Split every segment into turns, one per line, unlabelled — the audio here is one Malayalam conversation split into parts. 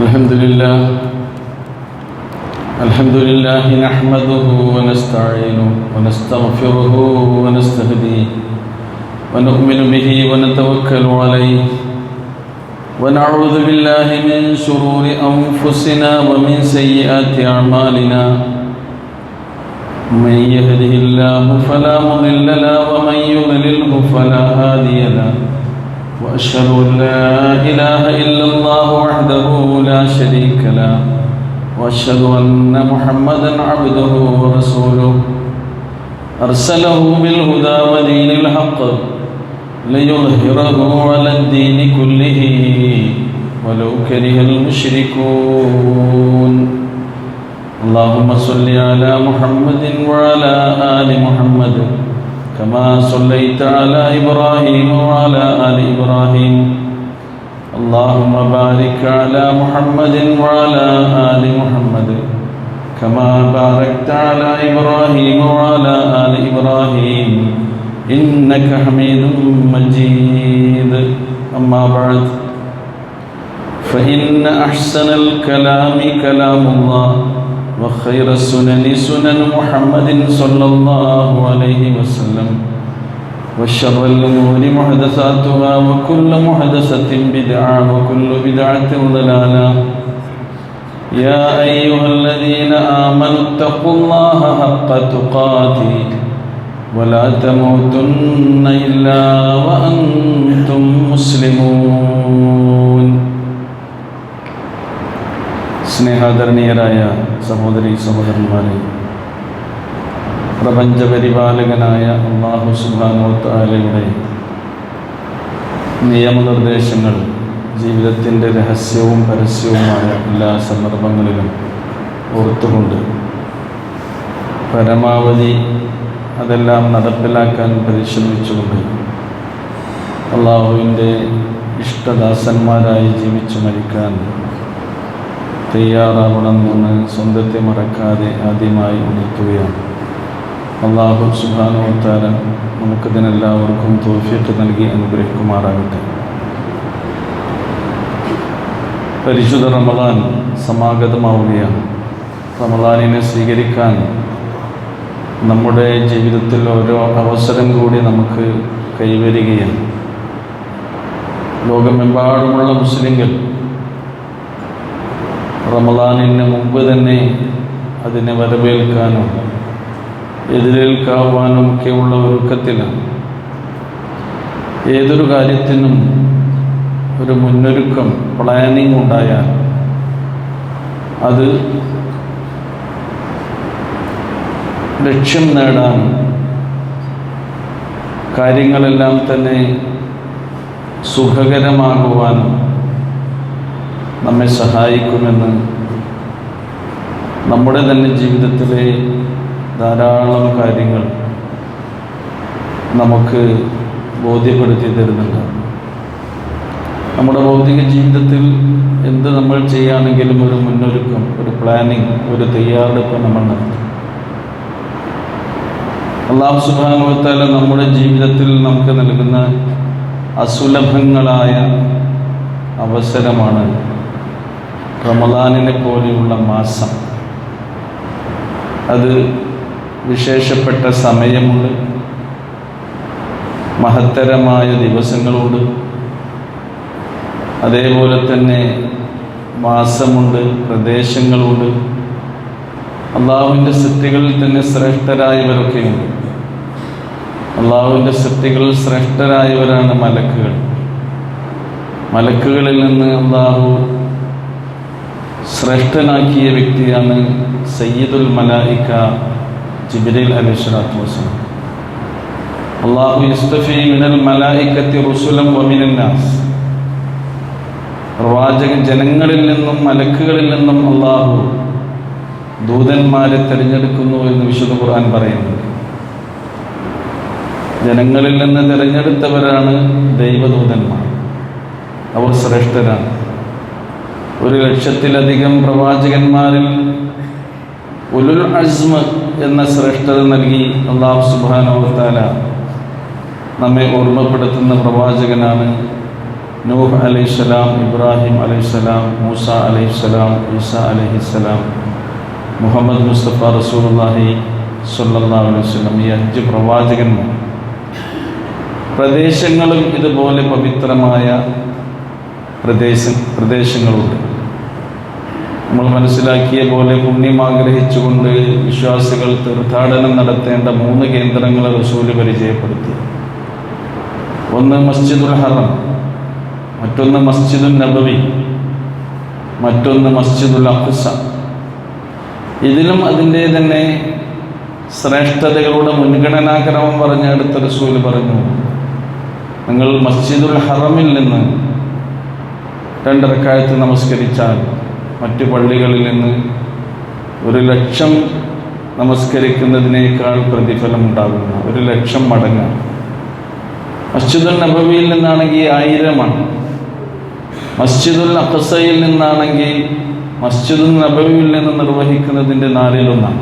الحمد لله نحمده ونستعينه ونستغفره ونستهديه ونؤمن به ونتوكل عليه ونعوذ بالله من شرور أنفسنا ومن سيئات أعمالنا. من يهده الله فلا مضل له ومن يضلله فلا هادي له. وأشهد أن لا إله إلا الله وحده لا شريك له وأشهد أن محمدا عبده ورسوله أرسله بالهدى ودين الحق ليظهره على الدين كله ولو كره المشركون. اللهم صل على محمد وعلى آل محمد كما صليت على إبراهيم وعلى آل إبراهيم. اللهم بارك على محمد وعلى آل محمد كما باركت على إبراهيم وعلى آل إبراهيم إنك حميد مجيد. أما بعد فإن أحسن الكلام كلام الله وخير السنن سنن محمد صلى الله عليه وسلم وشر الأمور محدثاتها وكل محدثة بدعة وكل بدعة ضلالة. يا أيها الذين آمنوا اتقوا الله حق تقاته ولا تموتن إلا وأنتم مسلمون. സ്നേഹാദരണീയരായ സഹോദരീ സഹോദരന്മാരെ, പ്രപഞ്ചപരിപാലകനായ അല്ലാഹു സുബ്ഹാനഹു വ തആലയുടെ നിയമനിർദ്ദേശങ്ങൾ ജീവിതത്തിൻ്റെ രഹസ്യവും പരസ്യവുമായ എല്ലാ സന്ദർഭങ്ങളിലും ഓർത്തുകൊണ്ട് പരമാവധി അതെല്ലാം നടപ്പിലാക്കാൻ പരിശ്രമിച്ചുകൊണ്ട് അല്ലാഹുവിൻ്റെ ഇഷ്ടദാസന്മാരായി ജീവിച്ചു മരിക്കാൻ തയ്യാറാവണമെന്ന് സ്വന്തത്തെ മറക്കാതെ ആദ്യമായി ഉണർത്തുകയാണ്. അല്ലാഹു സുബ്ഹാനഹു വ തആല നമുക്കിതിനെല്ലാവർക്കും തൗഫീഖ് നൽകി അനുഗ്രഹിക്കുമാറാകട്ടെ. പരിശുദ്ധ റമദാൻ സമാഗതമാവുകയാണ്. റമദാനിനെ സ്വീകരിക്കാൻ നമ്മുടെ ജീവിതത്തിൽ ഓരോ അവസരം കൂടി നമുക്ക് കൈവരികയാണ്. ലോകമെമ്പാടുമുള്ള മുസ്ലിങ്ങൾ റമദാനിന് മുമ്പ് തന്നെ അതിനെ വരവേൽക്കാനും എതിരേൽക്കാവാനും ഒക്കെയുള്ള ഒരുക്കത്തിലാണ്. ഏതൊരു കാര്യത്തിനും ഒരു മുന്നൊരുക്കം, പ്ലാനിങ് ഉണ്ടായാൽ അത് ലക്ഷ്യം നേടാൻ കാര്യങ്ങളെല്ലാം തന്നെ സുഖകരമാകുവാനും നമ്മെ സഹായിക്കുമെന്ന് നമ്മുടെ തന്നെ ജീവിതത്തിലെ ധാരാളം കാര്യങ്ങൾ നമുക്ക് ബോധ്യപ്പെടുത്തി തരുന്നുണ്ട്. നമ്മുടെ ഭൗതിക ജീവിതത്തിൽ എന്ത് നമ്മൾ ചെയ്യുകയാണെങ്കിലും ഒരു മുന്നൊരുക്കം, ഒരു പ്ലാനിങ്, ഒരു തയ്യാറെടുപ്പ് നമ്മൾ നടത്തും. അല്ലാഹു സുബ്ഹാനഹു വ തആല നമ്മുടെ ജീവിതത്തിൽ നമുക്ക് നൽകുന്ന അസുലഭങ്ങളായ അവസരമാണ് റമദാനിനെ പോലെയുള്ള മാസം. അത് വിശേഷപ്പെട്ട സമയമുണ്ട്, മഹത്തരമായ ദിവസങ്ങളുണ്ട്, അതേപോലെ തന്നെ മാസമുണ്ട്, പ്രദേശങ്ങളുണ്ട്. അള്ളാഹുവിൻ്റെ സൃഷ്ടികളിൽ തന്നെ ശ്രേഷ്ഠരായവരൊക്കെയുണ്ട്. അള്ളാഹുവിൻ്റെ സൃഷ്ടികളിൽ ശ്രേഷ്ഠരായവരാണ് മലക്കുകൾ. മലക്കുകളിൽ നിന്ന് അള്ളാഹു ശ്രേഷ്ഠനാക്കിയ വ്യക്തിയാണ് സയ്യിദുൽ മലായിക ജിബ്രീൽ അലൈഹിസ്സലാത്തു വസ്സലാം. അള്ളാഹു യസ്തഫി മിനൽ മലായികത്തി റുസുലൻ വമിനൻ നാസ്. പ്രവാചകൻ ജനങ്ങളിൽ നിന്നും മലക്കുകളിൽ നിന്നും അള്ളാഹു ദൂതന്മാരെ തിരഞ്ഞെടുക്കുന്നു എന്ന് വിശുദ്ധ ഖുർആൻ പറയുന്നുണ്ട്. ജനങ്ങളിൽ നിന്ന് തിരഞ്ഞെടുത്തവരാണ് ദൈവദൂതന്മാർ. അവർ ശ്രേഷ്ഠരാണ്. 1,00,000-ലധികം പ്രവാചകന്മാരിൽ ഉലുൽ അസ്മ എന്ന ശ്രേഷ്ഠത നൽകി അല്ലാഹു സുബ്ഹാനഹു വ തആല നമ്മെ ഓർമ്മപ്പെടുത്തുന്ന പ്രവാചകനാണ് നൂഹ് അലൈഹിസ്സലാം, ഇബ്രാഹിം അലൈഹിസ്സലാം, മൂസ അലൈഹിസ്സലാം, ഈസ അലൈഹിസ്സലാം, മുഹമ്മദ് മുസ്തഫ റസൂലുള്ളാഹി സ്വല്ലല്ലാഹു അലൈഹി വസല്ലം, ഈ 5 പ്രവാചകന്മാർ. പ്രദേശങ്ങളും ഇതുപോലെ പവിത്രമായ പ്രദേശങ്ങളുണ്ട്. നമ്മൾ മനസ്സിലാക്കിയ പോലെ പുണ്യം ആഗ്രഹിച്ചുകൊണ്ട് വിശ്വാസികൾ തീർത്ഥാടനം നടത്തേണ്ട 3 കേന്ദ്രങ്ങൾ റസൂല് പരിചയപ്പെടുത്തി. ഒന്ന് മസ്ജിദുൽ ഹറം, മറ്റൊന്ന് മസ്ജിദുൽ നബവി, മറ്റൊന്ന് മസ്ജിദുൽ അഖ്സ. ഇതിലും അതിൻ്റെ തന്നെ ശ്രേഷ്ഠതകളുടെ മുൻഗണനാക്രമം പറഞ്ഞ അടുത്ത റസൂല് പറഞ്ഞു, നിങ്ങൾ മസ്ജിദുൽ ഹറമിൽ നിന്ന് 2 റക്അത്ത് നമസ്കരിച്ചാൽ മറ്റു പള്ളികളിൽ നിന്ന് 1,00,000 നമസ്കരിക്കുന്നതിനേക്കാൾ പ്രതിഫലം ഉണ്ടാകുന്ന 1,00,000 മടങ്ങാണ്. മസ്ജിദുൽ നബവിയിൽ നിന്നാണെങ്കിൽ 1000ആണ്. മസ്ജിദുൽ അഖ്സയിൽ നിന്നാണെങ്കിൽ മസ്ജിദുൽ നബവിയിൽ നിന്ന് നിർവഹിക്കുന്നതിൻ്റെ 4/1.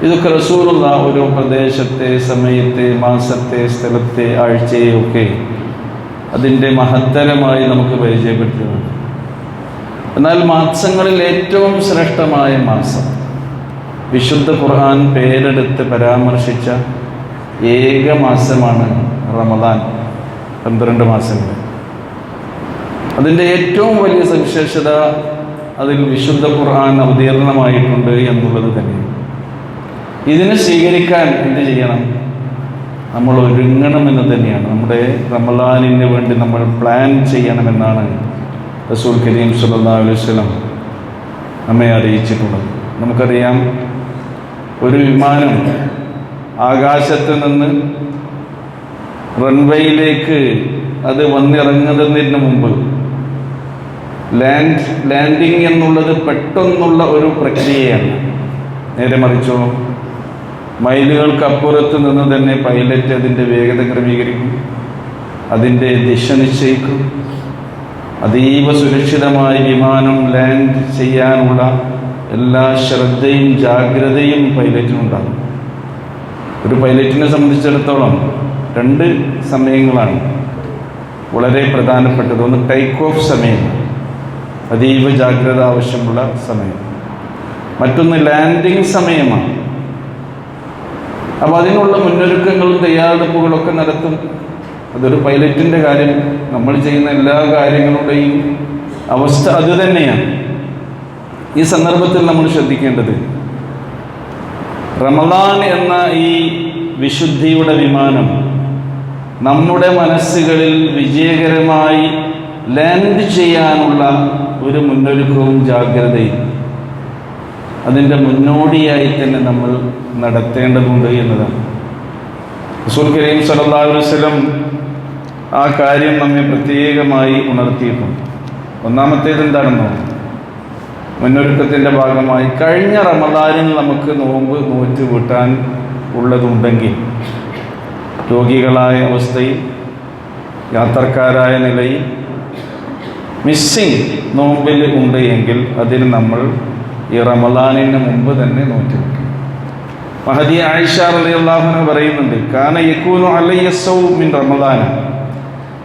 ഇതൊക്കെ റസൂലുള്ള ഓരോ പ്രദേശത്തെ, സമയത്തെ, മാസത്തെ, സ്ഥലത്തെ, ആഴ്ചയൊക്കെ അതിൻ്റെ മഹത്തരമായി നമുക്ക് പരിചയപ്പെടുത്തുന്നുണ്ട്. എന്നാൽ മാസങ്ങളിൽ ഏറ്റവും ശ്രേഷ്ഠമായ മാസം, വിശുദ്ധ ഖുർആൻ പേരെടുത്ത് പരാമർശിച്ച ഏക മാസമാണ് റമദാൻ. 12 മാസങ്ങൾ. അതിൻ്റെ ഏറ്റവും വലിയ സവിശേഷത അതിൽ വിശുദ്ധ ഖുർആൻ അവതീർണമായിട്ടുണ്ട് എന്നുള്ളത് തന്നെയാണ്. ഇതിനെ സ്വീകരിക്കാൻ എന്ത് ചെയ്യണം? നമ്മൾ ഒരുങ്ങണമെന്ന് തന്നെയാണ്. നമ്മുടെ റമദാനിന് വേണ്ടി നമ്മൾ പ്ലാൻ ചെയ്യണമെന്നാണ് റസൂൽ കരീം സ്വല്ലല്ലാഹു അലൈഹി വസല്ലം നമ്മെ അറിയിച്ചിട്ടുള്ളത്. നമുക്കറിയാം, ഒരു വിമാനം ആകാശത്ത് നിന്ന് റൺവേയിലേക്ക് അത് വന്നിറങ്ങുന്നതിന് മുമ്പ് ലാൻഡിങ് എന്നുള്ളത് പെട്ടെന്നുള്ള ഒരു പ്രക്രിയയാണ്. നേരെ മറിച്ചോ, മൈലുകൾക്കപ്പുറത്ത് നിന്ന് തന്നെ പൈലറ്റ് അതിൻ്റെ വേഗത ക്രമീകരിക്കും, അതിൻ്റെ ദിശ നിശ്ചയിക്കും. അതീവ സുരക്ഷിതമായി വിമാനം ലാൻഡ് ചെയ്യാനുള്ള എല്ലാ ശ്രദ്ധയും ജാഗ്രതയും പൈലറ്റിനുണ്ടാകും. ഒരു പൈലറ്റിനെ സംബന്ധിച്ചിടത്തോളം 2 സമയങ്ങളാണ് വളരെ പ്രധാനപ്പെട്ടത്. ഒന്ന് ടേക്ക് ഓഫ് സമയം, അതീവ ജാഗ്രത ആവശ്യമുള്ള സമയം. മറ്റൊന്ന് ലാൻഡിങ് സമയമാണ്. അപ്പോൾ അതിനുള്ള മുന്നൊരുക്കങ്ങളും തയ്യാറെടുപ്പുകളൊക്കെ നടത്തും. അതൊരു പൈലറ്റിൻ്റെ കാര്യം. നമ്മൾ ചെയ്യുന്ന എല്ലാ കാര്യങ്ങളുടെയും അവസ്ഥ അതുതന്നെയാണ്. ഈ സന്ദർഭത്തിൽ നമ്മൾ ശ്രദ്ധിക്കേണ്ടത്, റമദാൻ എന്ന ഈ വിശുദ്ധിയുടെ വിമാനം നമ്മുടെ മനസ്സുകളിൽ വിജയകരമായി ലാൻഡ് ചെയ്യാനുള്ള ഒരു മുന്നൊരുക്കവും ജാഗ്രതയും അതിൻ്റെ മുന്നോടിയായി തന്നെ നമ്മൾ നടത്തേണ്ടതുണ്ട് എന്നതാണ്. റസൂൽ കരീം സ്വല്ലല്ലാഹു അലൈഹി വസല്ലം ആ കാര്യം നമ്മെ പ്രത്യേകമായി ഉണർത്തിയിട്ടുണ്ട്. ഒന്നാമത്തേത് എന്താണെന്നോ, മുന്നൊരുക്കത്തിൻ്റെ ഭാഗമായി കഴിഞ്ഞ റമദാനിൽ നമുക്ക് നോറ്റ് വീട്ടാൻ ഉള്ളതുണ്ടെങ്കിൽ, രോഗികളായ അവസ്ഥയിൽ, യാത്രക്കാരായ നിലയിൽ മിസ്സിങ് നോമ്പിൽ ഉണ്ട് എങ്കിൽ അതിന് നമ്മൾ ഈ റമദാനിന് മുമ്പ് തന്നെ നോറ്റ് വെക്കണം. മഹദി ആയിഷ റളിയല്ലാഹു അൻഹ പറയുന്നുണ്ട്, കാന യകൂനു അലയ്യ സൗം മിൻ റമദാന,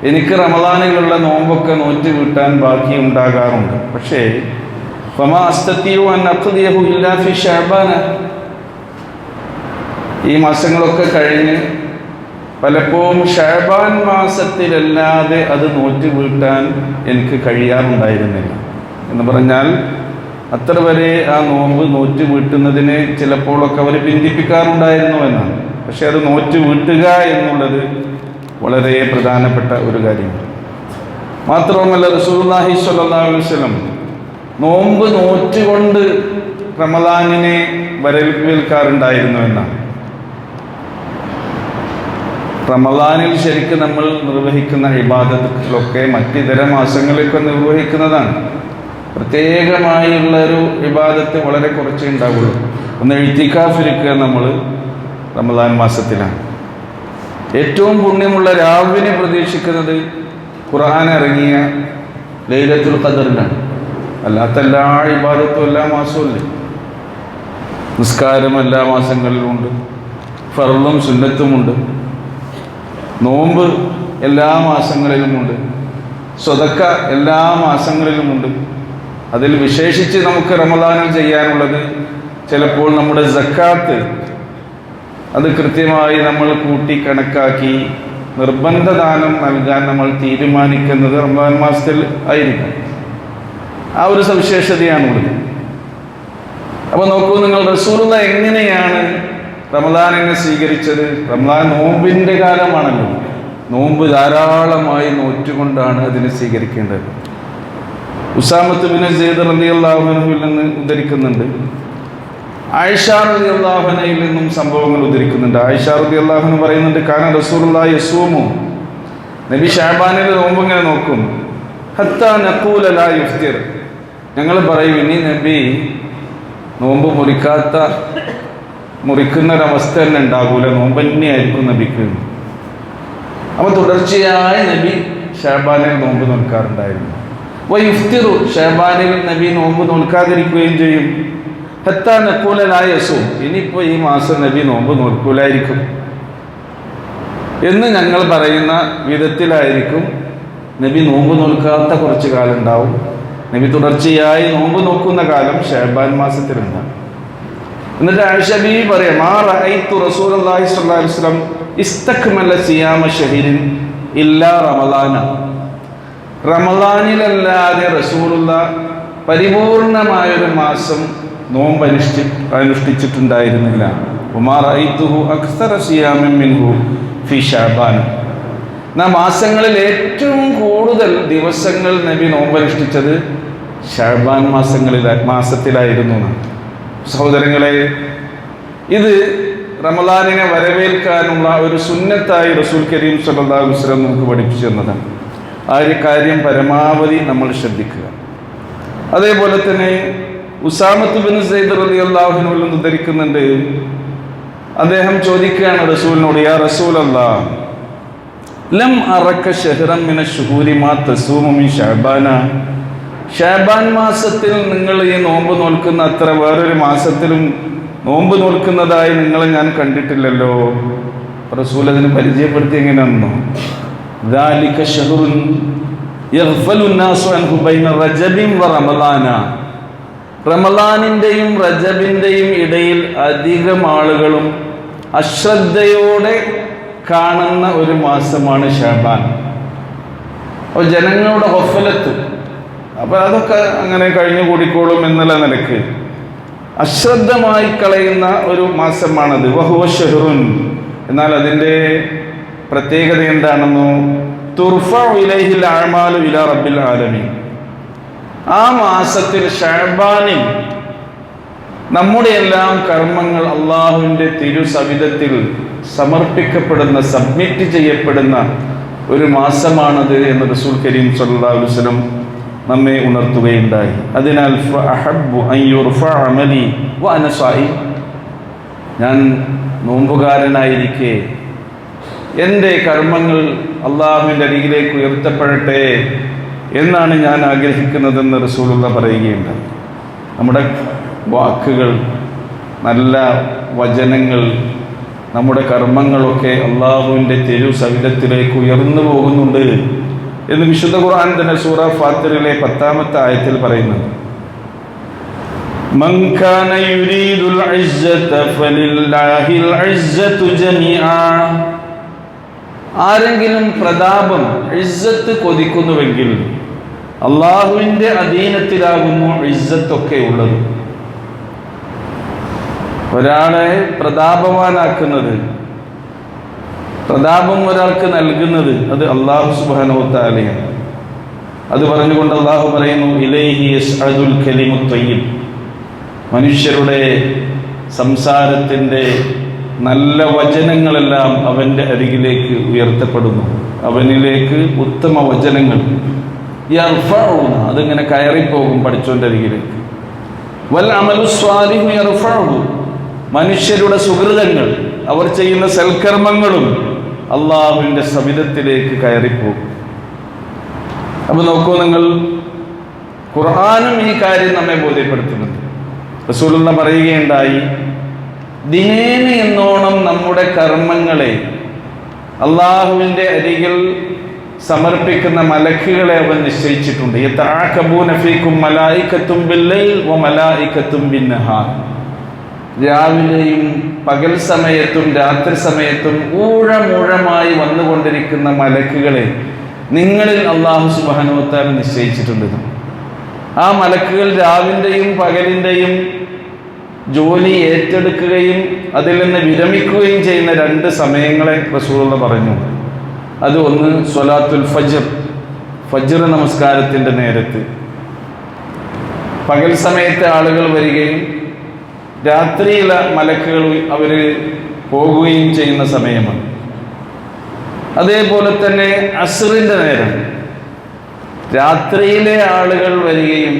എനിക്ക് റമദാനിലുള്ള നോമ്പൊക്കെ നോറ്റ് വീട്ടാൻ ബാക്കി ഉണ്ടാകാറുണ്ട്. പക്ഷേ ഫമാ അസ്തതിഉ അൻ അഖ്ദിയഹു ഇല്ലാ ഫി ശഅബാന, ഈ മാസങ്ങളൊക്കെ കഴിഞ്ഞ് പലപ്പോഴും ഷഅബാൻ മാസത്തിലല്ലാതെ അത് നോറ്റ് വീട്ടാൻ എനിക്ക് കഴിയാറുണ്ടായിരുന്നില്ല. എന്ന് പറഞ്ഞാൽ അത്ര വരെ ആ നോമ്പ് നോറ്റ് വീട്ടുന്നതിന് ചിലപ്പോഴൊക്കെ അവർ പിന്തിപ്പിക്കാറുണ്ടായിരുന്നു എന്നാണ്. പക്ഷെ അത് നോറ്റ് വീട്ടുക എന്നുള്ളത് വളരെ പ്രധാനപ്പെട്ട ഒരു കാര്യമാണ്. മാത്രവുമല്ല, റസൂലുള്ളാഹി സ്വല്ലല്ലാഹു അലൈഹി വസല്ലം നോമ്പ് നോറ്റുകൊണ്ട് റമദാനിനെ വരവേൽക്കാറുണ്ടായിരുന്നു എന്നാണ്. റമദാനിൽ ശരിക്കും നമ്മൾ നിർവഹിക്കുന്ന ഇബാദത്തുകളൊക്കെ മറ്റിതര മാസങ്ങളിലൊക്കെ നിർവഹിക്കുന്നതാണ്. പ്രത്യേകമായുള്ളൊരു ഇബാദത്ത് വളരെ കുറച്ചേ ഉണ്ടാവുള്ളൂ. ഒന്ന് ഇഴ്തികാഫിരിക്കുക നമ്മൾ റമദാൻ മാസത്തിലാണ്. ഏറ്റവും പുണ്യമുള്ള രാവിനെ പ്രതീക്ഷിക്കുന്നത് ഖുർആൻ ഇറങ്ങിയ ലൈലത്തുൽ ഖദറിലാണ്. അല്ലാത്ത എല്ലാ ഇബാദത്തും എല്ലാ മാസവും ഇല്ല. നിസ്കാരം എല്ലാ മാസങ്ങളിലുമുണ്ട്, ഫർളും സുന്നത്തുമുണ്ട്, നോമ്പ് എല്ലാ മാസങ്ങളിലുമുണ്ട്. സ്വതക്ക എല്ലാ മാസങ്ങളിലുമുണ്ട്. അതിൽ വിശേഷിച്ച് നമുക്ക് റമദാനിൽ ചെയ്യാനുള്ളത് ചിലപ്പോൾ നമ്മുടെ സക്കാത്ത് അത് കൃത്യമായി നമ്മൾ കൂട്ടി കണക്കാക്കി നിർബന്ധ ദാനം നൽകാൻ നമ്മൾ തീരുമാനിക്കുന്നത് റമദാൻ മാസത്തിൽ ആയിരിക്കും. ആ ഒരു സവിശേഷതയാണുള്ളത്. അപ്പോൾ നോക്കൂ നിങ്ങൾ, റസൂലുള്ള എങ്ങനെയാണ് റമദാനിനെ സ്വീകരിച്ചത്? റമദാൻ നോമ്പിൻ്റെ കാലമാണല്ലോ. നോമ്പ് ധാരാളമായി നോറ്റുകൊണ്ടാണ് അതിനെ സ്വീകരിക്കേണ്ടത്. ഉസാമത്ത് ബിൻ സെയ്ദ് റളിയല്ലാഹു അൻഹുവിൽ നിന്ന് ഉദ്ധരിക്കുന്നുണ്ട്. ആയിഷ റളിയല്ലാഹു അൻഹയിൽ നിന്നും സംഭവങ്ങൾ ഉദ്ധരിക്കുന്നുണ്ട്. ആയിഷ റളിയല്ലാഹു അൻഹ പറയുന്നുണ്ട്, കാന റസൂലുള്ളാഹി യസൂമു, നബി ശഅബാനിൽ നോമ്പ് ഇങ്ങനെ നോക്കും. ഹത്താ നഖൂല ലാ യുഫ്തിർ, ഞങ്ങൾ പറയും ഇനി നബി നോമ്പ് മുറിക്കുന്നൊരവസ്ഥ തന്നെ ഉണ്ടാകൂല, നോമ്പ് തന്നെയായിരിക്കും നബിക്ക്. അപ്പോൾ തുടർച്ചയായി നബി ശഅബാനിൽ നോമ്പ് നോൽക്കാറുണ്ടായിരുന്നു. വയുഫ്തിറു, ശഅബാനിൽ നബി നോമ്പ് നോൽക്കാതിരിക്കുകയും ചെയ്യും. ഹത്താ നഖൂല ലാ യസൂം, ഇനിയിപ്പോൾ ഈ മാസം നബി നോമ്പ് നോൽക്കൂലായിരിക്കും എന്ന് ഞങ്ങൾ പറയുന്ന വിധത്തിലായിരിക്കും നബി നോമ്പ് നോൽക്കാത്ത കുറച്ച് കാലം ഉണ്ടാവും. നബി തുടർച്ചയായി നോമ്പ് നോക്കുന്ന കാലം ശഅബാൻ മാസത്തിലുണ്ടാകും. എന്നിട്ട് ആയിഷ ബീവി പറയാം, മാ റഅയ്തു റസൂലുള്ളാഹി സ്വല്ലല്ലാഹു അലൈഹി വസല്ലം ഇസ്തക്മല സിയാമ ശഹരിൻ ഇല്ലാ റമളാന, റമളാനിലല്ലാതെ റസൂലുള്ള പരിപൂർണമായൊരു മാസം നോമ്പ് അനുഷ്ഠിച്ചിട്ടുണ്ടായിരുന്നില്ല. വമാ റഅയ്തുഹു അക്സറ സിയാമിൻ മിൻഹു ഫി ശഅബാൻ, മാസങ്ങളിൽ ഏറ്റവും കൂടുതൽ ദിവസങ്ങൾ നബി നോമ്പ് അനുഷ്ഠിച്ചത് ശഅബാൻ മാസത്തിലായിരുന്നു. സഹോദരങ്ങളെ, ഇത് റമളാനിനെ വരവേൽക്കാനുള്ള ഒരു സുന്നത്തായി റസൂൽ കരീം സ്വല്ലല്ലാഹു അലൈഹി വസല്ലം നമുക്ക് പഠിപ്പിച്ചു തന്നതാണ്. ആ ഒരു കാര്യം പരമാവധി നമ്മൾ ശ്രദ്ധിക്കുക. അതേപോലെ തന്നെ ഉസാമത്ത് ബിൻ സെയ്ദ് റളിയല്ലാഹു അൻഹു നിന്ന് ഉദ്ധരിക്കുന്നുണ്ട്. അദ്ദേഹം ചോദിക്കുകയാണ് റസൂലിനോട്, യാ റസൂലല്ലാഹ്, ലം അറക ശഹ്റൻ മിന ശുഹൂരി മാ തസൂമു മിൻ ശഅബാന, ശഅബാൻ മാസത്തിൽ നിങ്ങൾ ഈ നോമ്പ് നോൽക്കുന്ന അത്ര വേറൊരു മാസത്തിലും നോമ്പ് നോൽക്കുന്നതായി നിങ്ങളെ ഞാൻ കണ്ടിട്ടില്ലല്ലോ. റസൂൽ അതിന് പരിചയപ്പെടുത്തി എങ്ങനെയാണെന്നോ, ദാലിക ശഹ്റുൻ യഗ്ഫലു നാസു അൻഹു ബൈന റജബിൻ വ റമളാന, റമളാനിൻ്റെയും റജബിൻ്റെയും ഇടയിൽ അധികം ആളുകളും അശ്രദ്ധയോടെ കാണുന്ന ഒരു മാസമാണ് ശഅബാൻ. അപ്പോൾ ജനങ്ങളുടെ ഗഫലത്ത്, അപ്പോൾ അതൊക്കെ അങ്ങനെ കഴിഞ്ഞു കൂടിക്കോളും എന്നുള്ള നിലക്ക് അശ്രദ്ധമായി കളയുന്ന ഒരു മാസമാണത്. വഹുവ ശഹ്റുൻ, എന്നാൽ അതിൻ്റെ പ്രത്യേകത എന്താണെന്നോ, തുർഫഉ ഇലൈഹിൽ അഅമാലു ഇലാ റബ്ബിൽ ആലമീൻ, ആ മാസത്തിൽ ശഅബാനിൽ നമ്മുടെ എല്ലാം കർമ്മങ്ങൾ അള്ളാഹുവിൻ്റെ തിരുസവിധത്തിൽ സമർപ്പിക്കപ്പെടുന്ന, സബ്മിറ്റ് ചെയ്യപ്പെടുന്ന ഒരു മാസമാണത് എന്ന് റസൂൽ കരീം സ്വല്ലല്ലാഹു അലൈഹി വസല്ലം നമ്മെ ഉണർത്തുകയുണ്ടായി. അതിനാൽ ഫഅഹബ്ബു അൻ യുർഫഅ അമലി വ അന സായിം, ഞാൻ നോമ്പുകാരനായിരിക്കെ എൻ്റെ കർമ്മങ്ങൾ അള്ളാഹുവിൻ്റെ അരികിലേക്ക് ഉയർത്തപ്പെടട്ടെ എന്നാണ് ഞാൻ ആഗ്രഹിക്കുന്നതെന്ന് റസൂലുള്ള പറയുകയുണ്ടായി. നമ്മുടെ വാക്കുകൾ, നല്ല വചനങ്ങൾ, നമ്മുടെ കർമ്മങ്ങളൊക്കെ അള്ളാഹുവിൻ്റെ തിരുസവിധത്തിലേക്ക് ഉയർന്നു പോകുന്നുണ്ട് എന്ന് വിശുദ്ധ ഖുർആൻ തന്നെ സൂറ ഫാത്തിറിലെ 10-ാമത്തെ ആയത്തിൽ പറയുന്നുണ്ട്. മൻ കാന യുരീദുൽ ഇസ്സത ഫലില്ലാഹിൽ ഇസ്സതു ജമീആ, ആരെങ്കിലും പ്രതാപം, ഇസ്സത്ത് കൊതിക്കുന്നുവെങ്കിൽ അള്ളാഹുവിൻ്റെ അധീനത്തിലാകുന്നു ഇസ്സത്തൊക്കെ ഉള്ളത്. ഒരാളെ പ്രതാപവാനാക്കുന്നത്, പ്രതാപം ഒരാൾക്ക് നൽകുന്നത് അത് അല്ലാഹു സുബ്ഹാനഹു വ തആലയാണ്. അത് പറഞ്ഞുകൊണ്ട് അല്ലാഹു പറയുന്നു, ഇലൈഹി യസ്അദുൽ കലിമുത് തയ്യിബ്, മനുഷ്യരുടെ സംസാരത്തിൻ്റെ നല്ല വചനങ്ങളെല്ലാം അവൻ്റെ അരികിലേക്ക് ഉയർത്തപ്പെടുന്നു. അവനിലേക്ക് ഉത്തമ വചനങ്ങൾ യർഫഉന, അതിങ്ങനെ കയറിപ്പോകും പഠിച്ചോൻ്റെ അരികിലേക്ക്. വൽ അമലു സ്വാലിഹു യർഫഉഹു, മനുഷ്യരുടെ സുഹൃതങ്ങൾ, അവർ ചെയ്യുന്ന സൽക്കർമ്മങ്ങളും അള്ളാഹുവിൻ്റെ സവിധത്തിലേക്ക് കയറിപ്പോകും. അപ്പോൾ നോക്കൂ നിങ്ങൾ, ഖുർആനും ഈ കാര്യം നമ്മെ ബോധ്യപ്പെടുത്തുന്നുണ്ട്. റസൂലുള്ള പറയുകയുണ്ടായി, ദിനേന എന്നോണം നമ്മുടെ കർമ്മങ്ങളെ അള്ളാഹുവിൻ്റെ അരികിൽ സമർപ്പിക്കുന്ന മലക്കുകളെ അവൻ നിശ്ചയിച്ചിട്ടുണ്ട്. യതഅഖബൂന ഫീകും മലായികത്തും ബില്ലൈൽ വ മലായികത്തും ബിന്നഹാർ. രാവിലെയും പകൽ സമയത്തും രാത്രി സമയത്തും ഊഴമൂഴമായി വന്നുകൊണ്ടിരിക്കുന്ന മലക്കുകളെ നിങ്ങളിൽ അല്ലാഹു സുബ്ഹാനഹു വ തആല നിശ്ചയിച്ചിട്ടുണ്ട്. ആ മലക്കുകൾ രാവിലെയും പകലിൻ്റെയും ജോലി ഏറ്റെടുക്കുകയും അതിൽ നിന്ന് വിരമിക്കുകയും ചെയ്യുന്ന 2 സമയങ്ങളെ റസൂലുള്ളാഹി പറഞ്ഞു. അത് ഒന്ന് സ്വലാത്തുൽ ഫജ്ർ നമസ്കാരത്തിൻ്റെ നേരത്ത് പകൽ സമയത്തെ ആളുകൾ വരികയും രാത്രിയിലെ മലക്കുകൾ അവർ പോകുകയും ചെയ്യുന്ന സമയമാണ്. അതേപോലെ തന്നെ അസ്റിൻ്റെ നേരം രാത്രിയിലെ ആളുകൾ വരികയും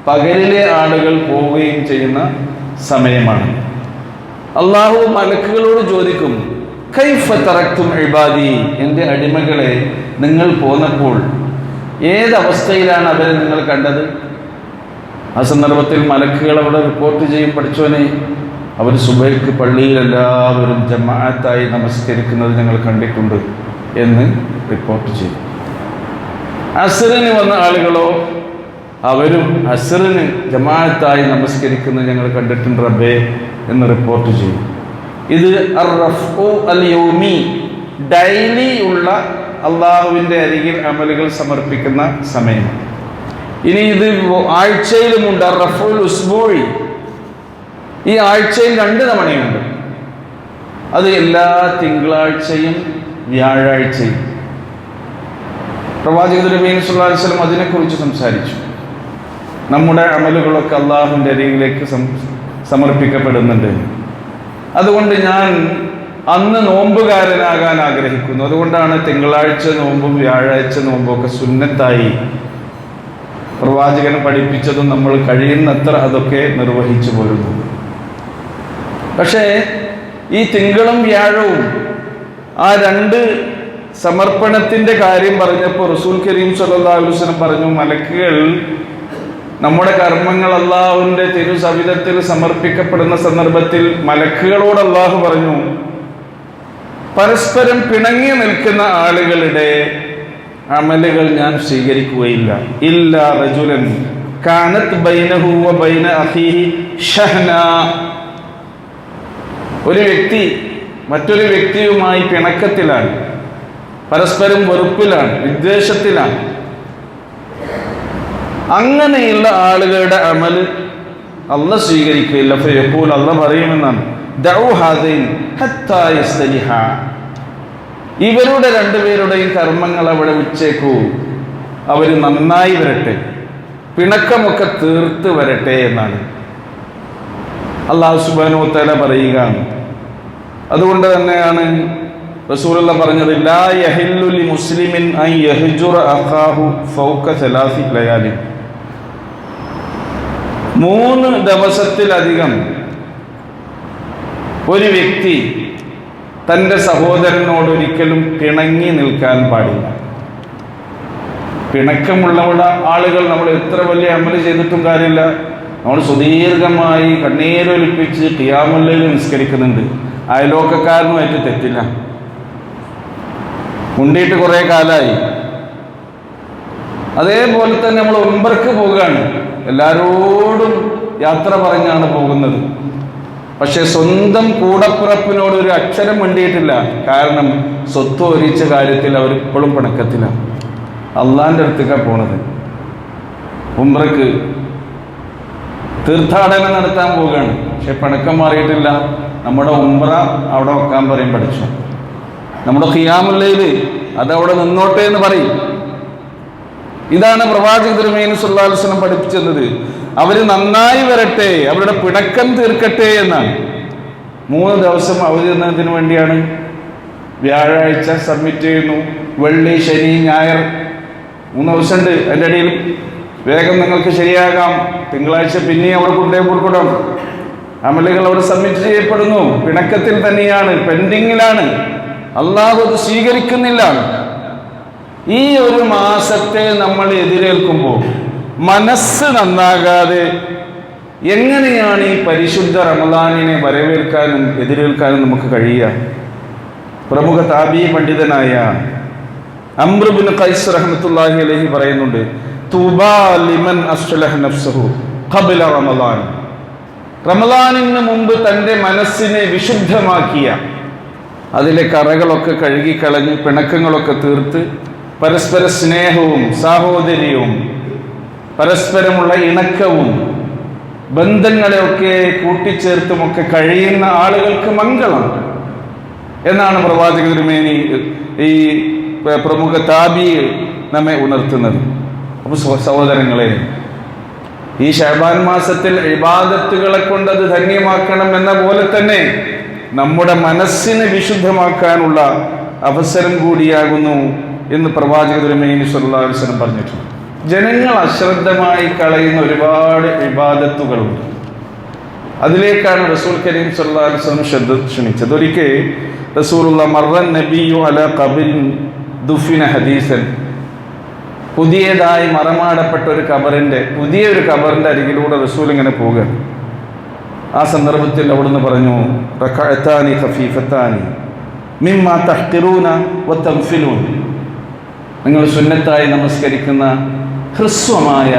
പകലിലെ ആളുകൾ പോവുകയും ചെയ്യുന്ന സമയമാണ്. അള്ളാഹു മലക്കുകളോട് ചോദിക്കും, കൈഫ തറക്തും ഇബാദി, എൻ്റെ അടിമകളെ നിങ്ങൾ പോന്നപ്പോൾ ഏതവസ്ഥയിലാണ് അവരെ നിങ്ങൾ കണ്ടത്? ആ സന്ദർഭത്തിൽ മലക്കുകൾ അവിടെ റിപ്പോർട്ട് ചെയ്യും, പഠിച്ചോനെ അവർ സുബഹിക്ക് പള്ളിയിൽ എല്ലാവരും ജമാഅത്തായി നമസ്കരിക്കുന്നത് ഞങ്ങൾ കണ്ടിട്ടുണ്ട് എന്ന് റിപ്പോർട്ട് ചെയ്യും. അസ്റിന് വന്ന ആളുകളോ അവരും അസ്റിന് ജമാഅത്തായി നമസ്കരിക്കുന്നത് ഞങ്ങൾ കണ്ടിട്ടുണ്ട് റബ്ബേ എന്ന് റിപ്പോർട്ട് ചെയ്യും. ഇത് അർ-റഫ്ഉ അൽ-യൗമി, ഡെയിലി ഉള്ള അള്ളാഹുവിൻ്റെ അരികിൽ അമലുകൾ സമർപ്പിക്കുന്ന സമയമാണ്. ഇനി ഇത് ആഴ്ചയിലുമുണ്ട് അർ-റഫ്ഉൽ ഉസ്ബൂഇ, ഈ ആഴ്ചയിൽ 2 തവണയുണ്ട്. അത് എല്ലാ തിങ്കളാഴ്ചയും വ്യാഴാഴ്ചയും. പ്രവാചകൻ നബി സല്ലല്ലാഹു അലൈഹി വസല്ലം അതിനെക്കുറിച്ച് സംസാരിച്ചു. നമ്മുടെ അമലുകളൊക്കെ അള്ളാഹുവിൻ്റെ അരികിലേക്ക് സമർപ്പിക്കപ്പെടുന്നുണ്ട്. അതുകൊണ്ട് ഞാൻ അന്ന് നോമ്പുകാരനാകാൻ ആഗ്രഹിക്കുന്നു. അതുകൊണ്ടാണ് തിങ്കളാഴ്ച നോമ്പും വ്യാഴാഴ്ച നോമ്പും ഒക്കെ സുന്നത്തായി പ്രവാചകൻ പഠിപ്പിച്ചതും നമ്മൾ കഴിയുന്നത്ര അതൊക്കെ നിർവഹിച്ചു പോരുന്നു. പക്ഷേ ഈ തിങ്കളും വ്യാഴവും ആ 2 സമർപ്പണത്തിൻ്റെ കാര്യം പറഞ്ഞപ്പോൾ റസൂൽ കരീം സല്ലല്ലാഹു അലൈഹി വസല്ലം പറഞ്ഞു, മലക്കുകൾ നമ്മുടെ കർമ്മങ്ങൾ അള്ളാഹുവിൻ്റെ തിരുസവിധത്തിൽ സമർപ്പിക്കപ്പെടുന്ന സന്ദർഭത്തിൽ മലക്കുകളോട് അള്ളാഹു പറഞ്ഞു, പരസ്പരം പിണങ്ങി നിൽക്കുന്ന ആളുകളുടെ അമലുകൾ ഞാൻ സ്വീകരിക്കുകയില്ല. ഇല്ലാ റജുലൻ കാനത് ബൈനഹു വ ബൈന അഖീഹി ഷഹ്ന, ഒരു വ്യക്തി മറ്റൊരു വ്യക്തിയുമായി പിണക്കത്തിലാണ്, പരസ്പരം വെറുപ്പിലാണ്, വിദ്വേഷത്തിലാണ്, അങ്ങനെയുള്ള ആളുകളുടെ അമൽ അല്ലാഹ് സ്വീകരിക്കുകയില്ല. ഫയഖൂൽ, അല്ലാഹ് പറയുമെന്നാണ്, ദഉ ഹാദൈൻ ഹത്താ യസ്തലിഹ, ഇവരുടെ 2 പേരുടെയും കർമ്മങ്ങൾ അവിടെ വെച്ചേക്കൂ, അവർ നന്നായി വരട്ടെ, പിണക്കമൊക്കെ തീർത്ത് വരട്ടെ എന്നാണ് അല്ലാഹു സുബ്ഹാനഹു വ തആല പറയുകയാണ്. അതുകൊണ്ട് തന്നെയാണ് റസൂലുള്ളാഹി പറഞ്ഞത്, ലാ യഹില്ലു ലി മുസ്ലിമിൻ അൻ യഹ്ജുറ അഖാഹു ഫൗക 3 ലയാലി, 3 ദിവസത്തിലധികം ഒരു വ്യക്തി തൻ്റെ സഹോദരനോട് ഒരിക്കലും പിണങ്ങി നിൽക്കാൻ പാടില്ല. പിണക്കമുള്ള ആളുകൾ നമ്മൾ എത്ര വലിയ അമല് ചെയ്തിട്ടും കാര്യമില്ല, നമ്മൾ സുദീർഘമായി കണ്ണീരൊലിപ്പിച്ച് ഖിയാമുൽ ലൈൽ നിസ്കരിക്കുന്നുണ്ട്, അയലോക്കക്കാരനുമായിട്ട് തെറ്റില്ല, മുണ്ടിയിട്ട് കുറേ കാലമായി. അതേപോലെ തന്നെ നമ്മൾ ഉംറക്ക് പോവുകയാണ്, എല്ലാവരോടും യാത്ര പറഞ്ഞാണ് പോകുന്നത്, പക്ഷെ സ്വന്തം കൂടപ്പിറപ്പിനോട് ഒരു അക്ഷരം മിണ്ടിയിട്ടില്ല. കാരണം സ്വത്ത് ഒരിച്ച കാര്യത്തിൽ അവർ ഇപ്പോഴും പിണക്കത്തിലാണ്. അള്ളാൻ്റെ അടുത്തേക്കാണ് പോണത്, ഉംറക്ക് തീർത്ഥാടനം നടത്താൻ പോവുകയാണ്, പക്ഷെ പിണക്കം മാറിയിട്ടില്ല. നമ്മുടെ ഉംറ അവിടെ വെക്കാൻ പറയും പഠിച്ചു, നമ്മുടെ ഖിയാമുൽ ലൈൽ അതവിടെ നിന്നോട്ടെ എന്ന് പറയും. ഇതാണ് പ്രവാചകൻ തിരുമേനി സല്ലല്ലാഹു അലൈഹി വസല്ലം പഠിപ്പിച്ചത്. അവർ നന്നായി വരട്ടെ, അവരുടെ പിണക്കം തീർക്കട്ടെ എന്നാണ്. 3 ദിവസം അവധി തന്നതിന് വേണ്ടിയാണ്. വ്യാഴാഴ്ച സബ്മിറ്റ് ചെയ്യുന്നു, വെള്ളി ശനി ഞായർ 3 ദിവസമുണ്ട്. അതിൻ്റെ ഇടയിൽ വേഗം നിങ്ങൾക്ക് ശരിയാകാം, തിങ്കളാഴ്ച പിന്നെയും അവിടെ കൊടുക്കണം. അമലുകൾ അവിടെ സബ്മിറ്റ് ചെയ്യപ്പെടുന്നു. പിണക്കത്തിൽ തന്നെയാണ്, പെൻഡിങ്ങിലാണ്, അള്ളാഹു അത് സ്വീകരിക്കുന്നില്ല. ഈ ഒരു മാസത്തെ നമ്മൾ എതിരേൽക്കുമ്പോൾ മനസ്സ് നന്നാകാതെ എങ്ങനെയാണ് ഈ പരിശുദ്ധ റമദാനിനെ വരവേൽക്കാനും എതിരേൽക്കാനും നമുക്ക് കഴിയുക? പ്രമുഖ താബീ പണ്ഡിതനായ അംർ ഇബ്നു ഖൈസ് റഹ്മത്തുള്ളാഹി അലൈഹി പറയുന്നുണ്ട്, തൂബാ ലിമൻ അസ്ലഹ നഫ്സഹു ഖബ്ല റമളാൻ. റമളാനിന് മുമ്പ് തൻ്റെ മനസ്സിനെ വിശുദ്ധമാക്കിയ, അതിലെ കറകളൊക്കെ കഴുകിക്കളഞ്ഞ് പിണക്കങ്ങളൊക്കെ തീർത്ത് പരസ്പര സ്നേഹവും സാഹോദര്യവും പരസ്പരമുള്ള ഇണക്കവും ബന്ധങ്ങളെയൊക്കെ കൂട്ടിച്ചേർത്തുമൊക്കെ കഴിയുന്ന ആളുകൾക്ക് മംഗളം എന്നാണ് പ്രവാചക തിരുമേനി ഈ പ്രമുഖ താബി നമ്മെ ഉണർത്തുന്നത്. അപ്പോൾ സഹോദരങ്ങളെ, ഈ ശഅബാൻ മാസത്തിൽ ഇബാദത്തുകളെ കൊണ്ട് അത് ധന്യമാക്കണം എന്ന പോലെ തന്നെ നമ്മുടെ മനസ്സിനെ വിശുദ്ധമാക്കാനുള്ള അവസരം കൂടിയാകുന്നു എന്ന് പ്രവാചക തിരുമേനി സ്വല്ലല്ലാഹു അലൈഹി വസല്ലം പറഞ്ഞിട്ടുണ്ട്. ജനങ്ങൾ അശ്രദ്ധമായി കളയുന്ന ഒരുപാട് ഇബാദത്തുകളുണ്ട്. അതിലേക്കാണ് റസൂൽ കരീം സ്വല്ലല്ലാഹു അലൈഹി വസല്ലം ശ്രദ്ധ ക്ഷണിച്ചത്. ഒരിക്കൽ റസൂലുള്ളാഹി മർറൻ നബിയു അലാ ഖബറിൻ ദുഫിന ഹദീസൻ, പുതിയതായി മറമാടപ്പെട്ട ഒരു പുതിയൊരു ഖബറിന്റെ അരികിലൂടെ റസൂൽ ഇങ്ങനെ പോവുകയാണ്. ആ സന്ദർഭത്തിൽ അവിടുന്ന് പറഞ്ഞു, റകഅത്താനി ഖഫീഫത്താനി മിമ്മാ തഹ്ഖിറൂന വതംഫിലൂൻ, നിങ്ങൾ സുന്നത്തായി നമസ്കരിക്കുന്ന ഹ്രസ്വമായ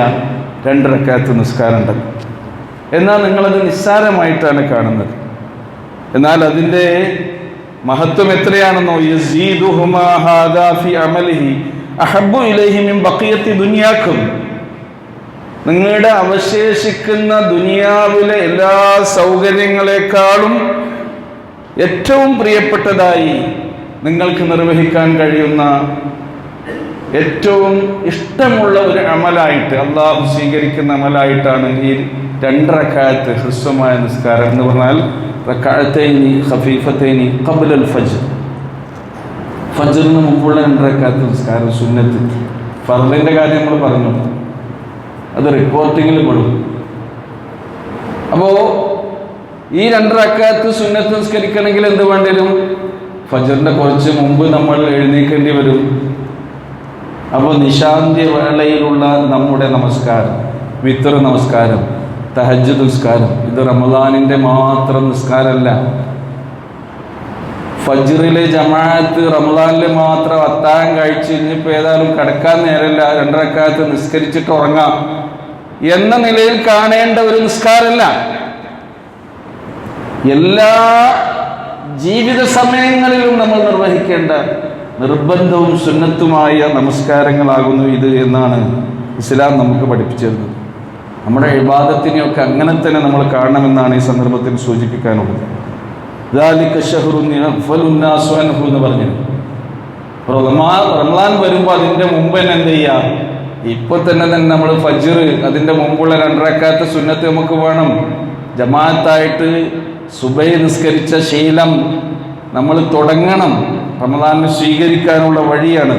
2 റക്അത്ത് നിസ്കാരമുണ്ട്, എന്നാൽ നിങ്ങളത് നിസ്സാരമായിട്ടാണ് കാണുന്നത്. എന്നാൽ അതിൻ്റെ മഹത്വം എത്രയാണെന്നോ, യസീദുഹുമാ ഹാദാ ഫി അമലിഹി അഹബ്ബു ഇലൈഹി മിൻ ബഖിയത്തി ദുനിയാക്കും, നിങ്ങളുടെ അവശേഷിക്കുന്ന ദുനിയാവിലെ എല്ലാ സൗകര്യങ്ങളെക്കാളും ഏറ്റവും പ്രിയപ്പെട്ടതായി നിങ്ങൾക്ക് നിർവഹിക്കാൻ കഴിയുന്ന ഏറ്റവും ഇഷ്ടമുള്ള ഒരു അമലായിട്ട്, അള്ളാഹു സ്വീകരിക്കുന്ന അമലായിട്ടാണ് ഈ 2 റക്അത്ത് ഹ്രസ്വമായ നിസ്കാരം എന്ന് പറഞ്ഞാൽ റക്അത്തൈനി ഖഫീഫത്തൈനി ഖബ്ലൽ ഫജ്ർ, ഫജ്റിന് മുമ്പുള്ള 2 റക്അത്ത് നിസ്കാരം സുന്നത്ത്. ഫർളിൻ്റെ കാര്യം നമ്മൾ പറഞ്ഞു, അത് റിപ്പോർട്ടിങ്ങിൽ പെടും. അപ്പോൾ ഈ 2 റക്അത്ത് സുന്നത്ത് നിസ്കരിക്കണമെങ്കിൽ എന്ത് വേണ്ടിവരും? ഫജ്റിൻ്റെ കുറച്ച് മുമ്പ് നമ്മൾ എഴുന്നേൽക്കേണ്ടി വരും. അപ്പോൾ നിശാന്ത്യ വേളയിലുള്ള നമ്മുടെ നമസ്കാരം, വിത്തർ നമസ്കാരം, തഹജ്ജുദ് നിസ്കാരം, ഇത് റമളാനിൻ്റെ മാത്രം നിസ്കാരമല്ല. ഫജ്റിലെ ജമാഅത്ത് റമളാനിൽ മാത്രം അത്താഴം കഴിച്ച് ഇനിയിപ്പോൾ ഏതായാലും കിടക്കാൻ നേരമില്ല, 2 റക്അത്ത് നിസ്കരിച്ചിട്ട് ഉറങ്ങാം എന്ന നിലയിൽ കാണേണ്ട ഒരു നിസ്കാരമല്ല. എല്ലാ ജീവിത സമയങ്ങളിലും നമ്മൾ നിർവഹിക്കേണ്ട നിർബന്ധവും സുന്നത്തുമായ നമസ്കാരങ്ങളാകുന്നു ഇത് എന്നാണ് ഇസ്ലാം നമുക്ക് പഠിപ്പിച്ചിരുന്നത്. നമ്മുടെ ഇബാദത്തിനെയൊക്കെ അങ്ങനെ തന്നെ നമ്മൾ കാണണമെന്നാണ് ഈ സന്ദർഭത്തിൽ സൂചിപ്പിക്കാനുള്ളത്. ദാലിക ശഹ്റുൻ യഗ്ഫലു നാസു അൻഹു എന്ന് പറഞ്ഞു. റമളാൻ വരുമ്പോൾ അതിൻ്റെ മുമ്പ് തന്നെ എന്ത് ചെയ്യുക? ഇപ്പോൾ തന്നെ നമ്മൾ ഫജ്ർ, അതിൻ്റെ മുമ്പുള്ള 2 റക്അത്ത് സുന്നത്ത് നമുക്ക് വേണം. ജമാഅത്തായിട്ട് സുബൈ നിസ്കരിച്ച ശീലം നമ്മൾ തുടങ്ങണം. റമളാനിനെ സ്വീകരിക്കാനുള്ള വഴിയാണ്.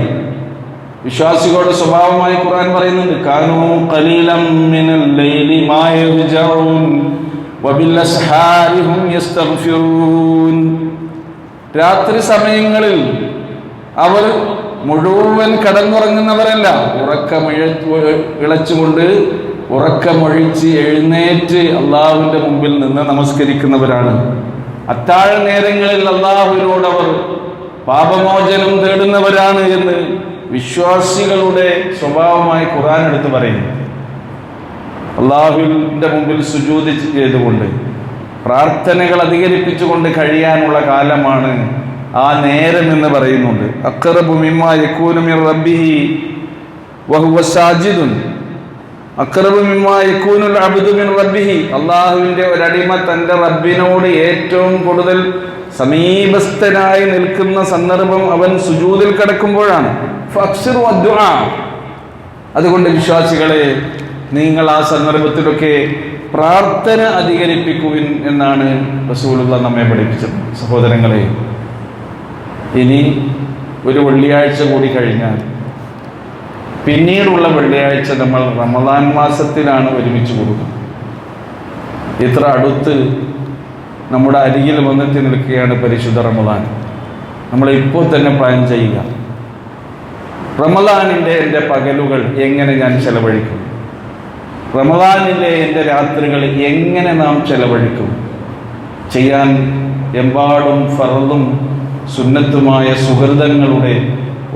വിശ്വാസികളുടെ സ്വഭാവമായി ഖുർആൻ പറയുന്നുണ്ട്, കാനൂ ഖലീലം മിനൽ ലൈലി മാ യഹ്ജഊൻ വബിൽ അസ്ഹാരി ഹും യസ്തഗ്ഫിറൂൻ. രാത്രി സമയങ്ങളിൽ അവർ മുഴുവൻ കടന്നുറങ്ങുന്നവരല്ല, ഉറക്കമൊഴിച്ച് എഴുന്നേറ്റ് അള്ളാഹുവിൻ്റെ മുമ്പിൽ നിന്ന് നമസ്കരിക്കുന്നവരാണ്. അത്താഴ നേരങ്ങളിൽ അള്ളാഹുവിനോട് അവർ പാപമോചനം തേടുന്നവരാണ് എന്ന് വിശ്വാസികളുടെ സ്വഭാവമായി ഖുർആൻ എടുത്ത് പറയുന്നു. അള്ളാഹുവിൻ്റെ മുമ്പിൽ സുജൂദ് ചെയ്തുകൊണ്ട് പ്രാർത്ഥനകൾ അധികരിപ്പിച്ചുകൊണ്ട് കഴിയാനുള്ള കാലമാണ് ആ നേരം എന്ന് പറയുന്നുണ്ട്. അഖ്റബു മിമ്മാ യകൂനു മിർ റബ്ബിഹി വഹുവ സാജിദുൻ, അഖ്റബു മിമ്മാ യകൂനുൽ അബ്ദു മിൻ റബ്ബിഹി, അള്ളാഹുവിൻ്റെ ഒരടിമ തൻ്റെ റബ്ബിനോട് ഏറ്റവും കൂടുതൽ സമീപസ്ഥനായി നിൽക്കുന്ന സന്ദർഭം അവൻ സുജൂദിൽ കിടക്കുമ്പോഴാണ്. ഫഅക്സിറു അദ്ദുആ, അതുകൊണ്ട് വിശ്വാസികളെ നിങ്ങൾ ആ സന്ദർഭത്തിലൊക്കെ പ്രാർത്ഥന അധികരിപ്പിക്കുവിൻ എന്നാണ് റസൂലുള്ളാഹി നമ്മെ പഠിപ്പിച്ചത്. സഹോദരങ്ങളെ, ഇനി ഒരു വെള്ളിയാഴ്ച കൂടി കഴിഞ്ഞാൽ പിന്നീടുള്ള വെള്ളിയാഴ്ച നമ്മൾ റമളാൻ മാസത്തിലാണ് ഒരുമിച്ച് കൂടുന്നത്. ഇത്ര അടുത്ത് നമ്മുടെ അരികിൽ വന്നെത്തി നിൽക്കുകയാണ് പരിശുദ്ധ റമളാൻ. നമ്മൾ ഇപ്പോൾ തന്നെ പ്ലാൻ ചെയ്യുക, റമളാനിൻ്റെ എൻ്റെ പകലുകൾ എങ്ങനെ ഞാൻ ചെലവഴിക്കും, റമളാനിലെ എൻ്റെ രാത്രികൾ എങ്ങനെ നാം ചെലവഴിക്കും. ചെയ്യാൻ എമ്പാടും ഫർളും സുന്നത്തുമായ സുഹൃതങ്ങളുടെ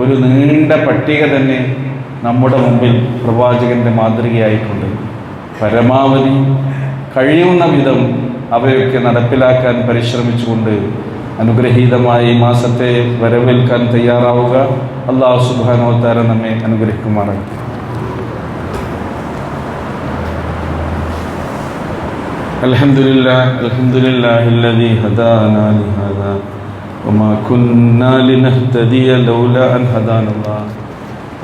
ഒരു നീണ്ട പട്ടിക തന്നെ നമ്മുടെ മുമ്പിൽ പ്രവാചകൻ്റെ മാതൃകയായിട്ടുണ്ട്. പരമാവധി കഴിയുന്ന വിധം അവയൊക്കെ നടപ്പിലാക്കാൻ പരിശ്രമിച്ചുകൊണ്ട് അനുഗ്രഹീതമായ ഈ മാസത്തെ വരവേൽക്കാൻ തയ്യാറാവുക. അല്ലാഹു സുബ്ഹാനഹു വ തആല നമ്മെ അനുഗ്രഹിക്കുമാറാകട്ടെ. അൽഹംദുലില്ലാഹില്ലദീ ഹദാനാ ലിഹാദാ വമാ കുന്നാ ലിനഹ്തദിയ ലൗലാ അൻ ഹദാനല്ലാഹ്.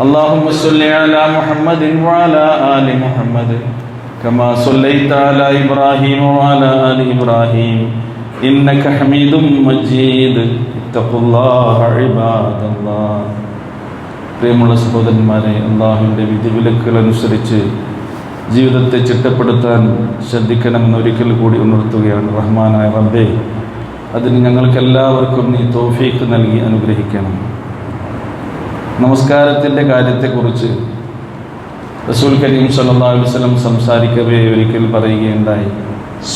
അല്ലാഹുമ്മ സ്വല്ലി അലാ മുഹമ്മദിൻ വഅലാ ആലി മുഹമ്മദ് കമാ സ്വല്ലൈത അലാ ഇബ്രാഹീം വഅലാ ആലി ഇബ്രാഹീം ഇന്നക ഹമീദും മജീദ്. ഇത്തഖുല്ലാഹ ഇബാദല്ലാഹ്. പ്രിയമുള്ള സഹോദരന്മാരെ, അല്ലാഹുവിൻ്റെ വിധിവിലക്കുകൾ അനുസരിച്ച് ജീവിതത്തെ ചിട്ടപ്പെടുത്താൻ ശ്രദ്ധിക്കണമെന്ന് ഒരിക്കൽ കൂടി ഉണർത്തുകയാണ്. റഹ്മാനായ റബ്ബേ, അതിന് ഞങ്ങൾക്കെല്ലാവർക്കും നീ തൗഫീഖ് നൽകി അനുഗ്രഹിക്കണം. നമസ്കാരത്തിൻ്റെ കാര്യത്തെക്കുറിച്ച് റസൂൽ കരീം സല്ലല്ലാഹു അലൈഹി വസല്ലം സംസാരിക്കവേ ഒരിക്കൽ പറയുകയുണ്ടായി,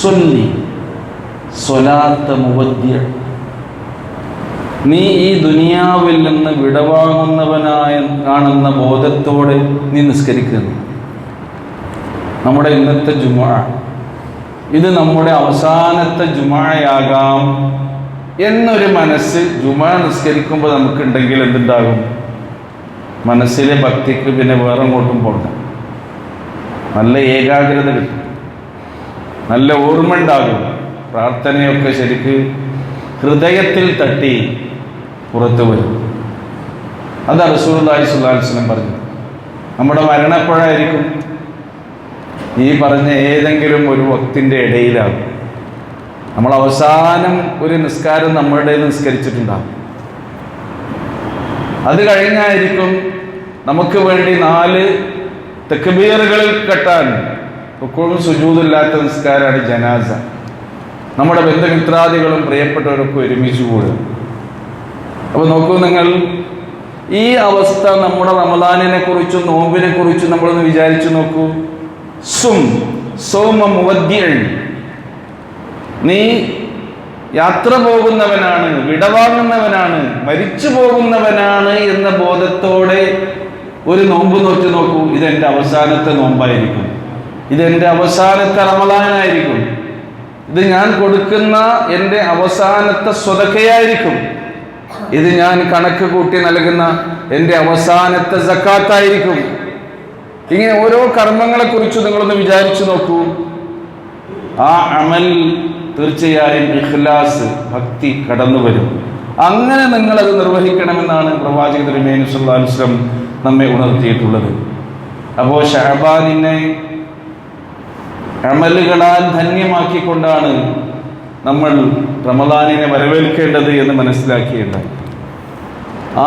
സുന്നി സ്വലാത്ത മുവദ്ദിഅ, നീ ഈ ദുനിയാവിൽ നിന്ന് വിടവാങ്ങുന്നവനാണെന്ന ബോധത്തോടെ നീ നിസ്കരിക്കുന്നു. നമ്മുടെ ഇന്നത്തെ ജുമുഅ ഇത് നമ്മുടെ അവസാനത്തെ ജുമുഅയാകാം എന്നൊരു മനസ്സ് ജുമുഅ നിസ്കരിക്കുമ്പോൾ നമുക്കുണ്ടെങ്കിൽ എന്തുണ്ടാകും? മനസ്സിലെ ഭക്തിക്ക് പിന്നെ വേറെ അങ്ങോട്ടും പോകണ്ട, നല്ല ഏകാഗ്രത കിട്ടും, നല്ല ഓർമ്മ ഉണ്ടാകും, പ്രാർത്ഥനയൊക്കെ ശരിക്ക് ഹൃദയത്തിൽ തട്ടി പുറത്തു വരും. അത് റസൂലുള്ളാഹി സ്വല്ലല്ലാഹു അലൈഹി വസല്ലം പറഞ്ഞു. നമ്മുടെ മരണം എപ്പോഴായിരിക്കും? ഈ പറഞ്ഞ ഏതെങ്കിലും ഒരു വക്തിൻ്റെ ഇടയിലാകും. നമ്മൾ അവസാനം ഒരു നിസ്കാരം നമ്മളുടെ നിസ്കരിച്ചിട്ടുണ്ടാകും. അത് കഴിഞ്ഞായിരിക്കും നമുക്ക് വേണ്ടി 4 തക്ബീറുകളിൽ കെട്ടാൻ റുക്കൂഉം സുജൂദില്ലാത്ത നിസ്കാരമാണ് ജനാസ. നമ്മുടെ ബന്ധുമിത്രാദികളും പ്രിയപ്പെട്ടവരൊക്കെ ഒരുമിച്ച് കൂടുക. അപ്പോൾ നോക്കൂ നിങ്ങൾ, ഈ അവസ്ഥ നമ്മുടെ റമദാനിനെ കുറിച്ചും നോമ്പിനെ കുറിച്ചും നമ്മളൊന്ന് വിചാരിച്ചു നോക്കൂ. സൗമ മുവദ്ദിഅൻ, നീ യാത്ര പോകുന്നവനാണ്, വിടവാങ്ങുന്നവനാണ്, മരിച്ചു പോകുന്നവനാണ് എന്ന ബോധത്തോടെ ഒരു നോമ്പ് നോറ്റ് നോക്കൂ. ഇതെൻ്റെ അവസാനത്തെ നോമ്പായിരിക്കും, ഇതെൻ്റെ അവസാനത്തെ റമദാനായിരിക്കും, ഇത് ഞാൻ കൊടുക്കുന്ന എൻ്റെ അവസാനത്തെ സ്വതക്കയായിരിക്കും, ഇത് ഞാൻ കണക്ക് കൂട്ടി നൽകുന്ന എൻ്റെ അവസാനത്തെ സക്കാത്തായിരിക്കും. ഇങ്ങനെ ഓരോ കർമ്മങ്ങളെക്കുറിച്ച് നിങ്ങളൊന്ന് വിചാരിച്ചു നോക്കൂ. ആ അമൽ തീർച്ചയായും ഇഖ്ലാസ്, ഭക്തി കടന്നു വരും. അങ്ങനെ നിങ്ങളത് നിർവഹിക്കണമെന്നാണ് പ്രവാചകൻ തിരുമേനി സല്ലല്ലാഹു അലൈഹി വസല്ലം നമ്മെ ഉണർത്തിയിട്ടുള്ളത്. അപ്പോൾ ശഅബാനിനെ അമലുകളാൽ ധന്യമാക്കിക്കൊണ്ടാണ് നമ്മൾ റമദാനിനെ വരവേൽക്കേണ്ടത് എന്ന് മനസ്സിലാക്കിയിട്ടുണ്ട്.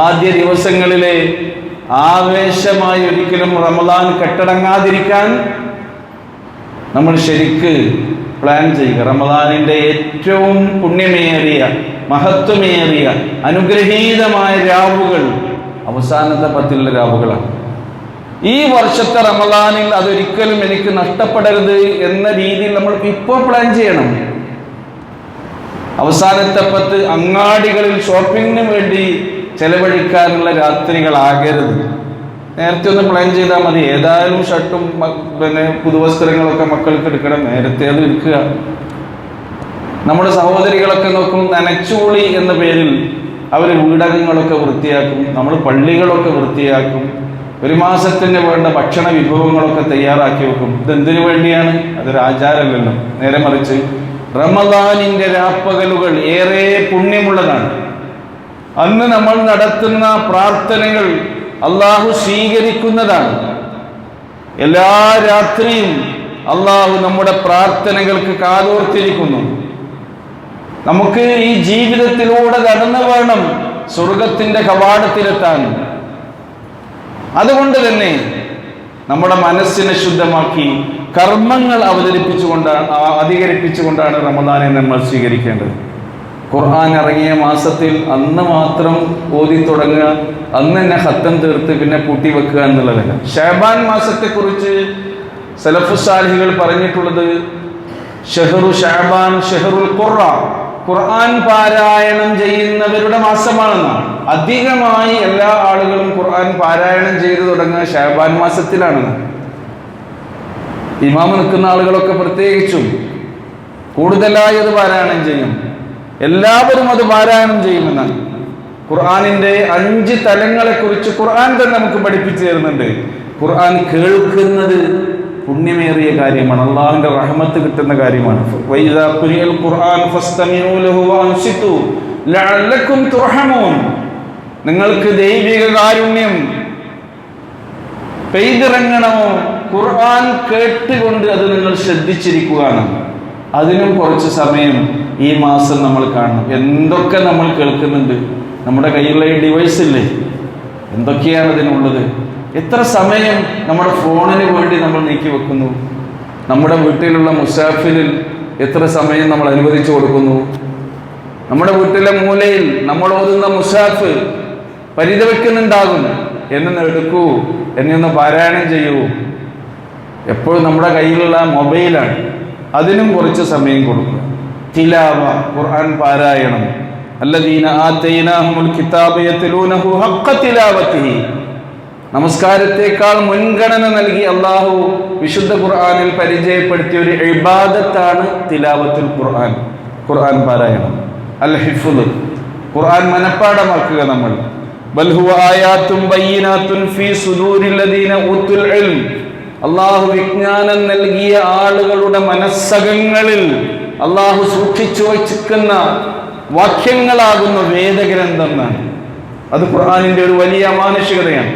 ആദ്യ ദിവസങ്ങളിലെ ആവേശമായി ഒരിക്കലും റമദാൻ കെട്ടടങ്ങാതിരിക്കാൻ നമ്മൾ ശരിക്ക് പ്ലാൻ ചെയ്യുക. റമദാനിൻ്റെ ഏറ്റവും പുണ്യമേറിയ, മഹത്വമേറിയ, അനുഗ്രഹീതമായ രാവുകൾ അവസാനത്തെ 10 രാവുകളാണ്. ഈ വർഷത്തെ റമദാനിൽ അതൊരിക്കലും എനിക്ക് നഷ്ടപ്പെടരുത് എന്ന രീതിയിൽ നമ്മൾ ഇപ്പോൾ പ്ലാൻ ചെയ്യണം. അവസാനത്തെ 10 അങ്ങാടികളിൽ ഷോപ്പിങ്ങിന് വേണ്ടി ചെലവഴിക്കാനുള്ള രാത്രികളാകരുത്. നേരത്തെ ഒന്ന് പ്ലാൻ ചെയ്താൽ മതി. ഏതായാലും ഷർട്ടും പിന്നെ പുതുവസ്ത്രങ്ങളൊക്കെ മക്കൾക്ക് എടുക്കണം, നേരത്തെ അത് എടുക്കുക. നമ്മുടെ സഹോദരികളൊക്കെ നോക്കും, നനച്ചുകൂളി എന്ന പേരിൽ അവർ വീടകങ്ങളൊക്കെ വൃത്തിയാക്കും, നമ്മൾ പള്ളികളൊക്കെ വൃത്തിയാക്കും, 1 മാസത്തിന് വേണ്ട ഭക്ഷണ വിഭവങ്ങളൊക്കെ തയ്യാറാക്കി വെക്കും. ഇതെന്തിനു വേണ്ടിയാണ്? അതൊരു ആചാരമല്ലല്ലോ. നേരെ മറിച്ച് റമദാനിൻ്റെ രാപ്പകലുകൾ ഏറെ പുണ്യമുള്ളതാണ്. അന്ന് നമ്മൾ നടത്തുന്ന പ്രാർത്ഥനകൾ അള്ളാഹു സ്വീകരിക്കുന്നതാണ്. എല്ലാ രാത്രിയും അള്ളാഹു നമ്മുടെ പ്രാർത്ഥനകൾക്ക് കാതോർത്തിരിക്കുന്നു. നമുക്ക് ഈ ജീവിതത്തിലൂടെ നടന്നു വേണം സ്വർഗത്തിൻ്റെ കവാടത്തിലെത്താൻ. അതുകൊണ്ട് തന്നെ നമ്മുടെ മനസ്സിനെ ശുദ്ധമാക്കി കർമ്മങ്ങൾ അധികരിപ്പിച്ചുകൊണ്ടാണ് റമദാനെ നമ്മൾ സ്വീകരിക്കേണ്ടത്. ഖുർആൻ ഇറങ്ങിയ മാസത്തിൽ അന്ന് മാത്രം ഓതി തുടങ്ങുക, അന്ന് തന്നെ ഖത്തം തീർത്ത് പിന്നെ പൂട്ടി വെക്കുക എന്നുള്ളതല്ല. ശഅബാൻ മാസത്തെക്കുറിച്ച് സലഫു സാലിഹികൾ പറഞ്ഞിട്ടുള്ളത് ഷഹ്റു ശഅബാൻ ഷഹ്റുൽ ഖുർആൻ, ഖുർആൻ പാരായണം ചെയ്യുന്നവരുടെ മാസമാണെന്നാണ്. അധികമായി എല്ലാ ആളുകളും ഖുർആൻ പാരായണം ചെയ്തു തുടങ്ങുക ശഅബാൻ മാസത്തിലാണ്. ഇമാമ് നിൽക്കുന്ന ആളുകളൊക്കെ പ്രത്യേകിച്ചും കൂടുതലായി അത് പാരായണം ചെയ്യും. എല്ലാവരും അത് പാരായണം ചെയ്യുമെന്നാണ്. ഖുർആനിന്റെ 5 തലങ്ങളെക്കുറിച്ച് ഖുർആൻ തന്നെ നമുക്ക് പഠിപ്പിച്ചു തരുന്നുണ്ട്. ഖുർആൻ കേൾക്കുന്നത് പുണ്യമേറിയ കാര്യമാണ്, അള്ളാഹുവിന്റെ റഹ്മത്ത് കിട്ടുന്ന കാര്യമാണ്. വഇദാ ഖുരിഅൽ ഖുർആൻ ഫസ്തമിഊ ലഹു വഅൻസിതു ലഅല്ലക്കും തുർഹമൂൻ. നിങ്ങൾക്ക് ദൈവിക കാരുണ്യം പെയ്തിറങ്ങണമോ, ഖുർആൻ കേട്ടുകൊണ്ട് അത് നിങ്ങൾ ശ്രദ്ധിച്ചിരിക്കുകയാണ്. അതിനും കുറച്ച് സമയം ഈ മാസം നമ്മൾ കാണണം. എന്തൊക്കെ നമ്മൾ കേൾക്കുന്നുണ്ട്, നമ്മുടെ കയ്യിലുള്ള ഈ ഡിവൈസ് ഇല്ലേ, എന്തൊക്കെയാണ് ഇതിനുള്ളത്. എത്ര സമയം നമ്മുടെ ഫോണിന് വേണ്ടി നമ്മൾ നീക്കി വെക്കുന്നു. നമ്മുടെ വീട്ടിലുള്ള മുസാഫിലിൽ എത്ര സമയം നമ്മൾ അനുവദിച്ചു കൊടുക്കുന്നു. നമ്മുടെ വീട്ടിലെ മൂലയിൽ നമ്മൾ ഓതുന്ന മുസാഫ് പരിതവെക്കുന്നുണ്ടാകും. എന്നെ എടുക്കൂ, എന്നെ ഒന്ന് പാരായണം ചെയ്യൂ. എപ്പോഴും നമ്മുടെ കയ്യിലുള്ള മൊബൈലാണ്, അതിനും കുറച്ച് സമയം കൊടുക്കുക. തിലാവ, ഖുർആൻ പാരായണം. അല്ലദീന ആതൈനാഹുൽ കിതാബ യത്ലൂനഹു ഹഖ്ഖ തിലാവതിഹി. നമസ്കാരത്തേക്കാൾ മുൻഗണന നൽകി അള്ളാഹു വിശുദ്ധ ഖുർആനിൽ പരിചയപ്പെടുത്തിയ ഒരു ഇബാദത്താണ് തിലാവത്തുൽ ഖുർആൻ, ഖുർആൻ പാരായണം. അൽ ഹിഫ്ള്, ഖുർആൻ മനഃപ്പാഠമാക്കുക നമ്മൾ. ബൽ ഹുവ ആയാത്തുൻ ബയ്യിനാത്തുൻ ഫീ സുദൂരിൽ ലദീന ഊതുൽ ഇൽം. അള്ളാഹു വിജ്ഞാനം നൽകിയ ആളുകളുടെ മനസ്സകങ്ങളിൽ അള്ളാഹു സൂക്ഷിച്ചു വച്ചിരിക്കുന്ന വാക്യങ്ങളാകുന്ന വേദഗ്രന്ഥം എന്നാണ്. അത് ഖുർആനിന്റെ ഒരു വലിയ മാനുഷികതയാണ്.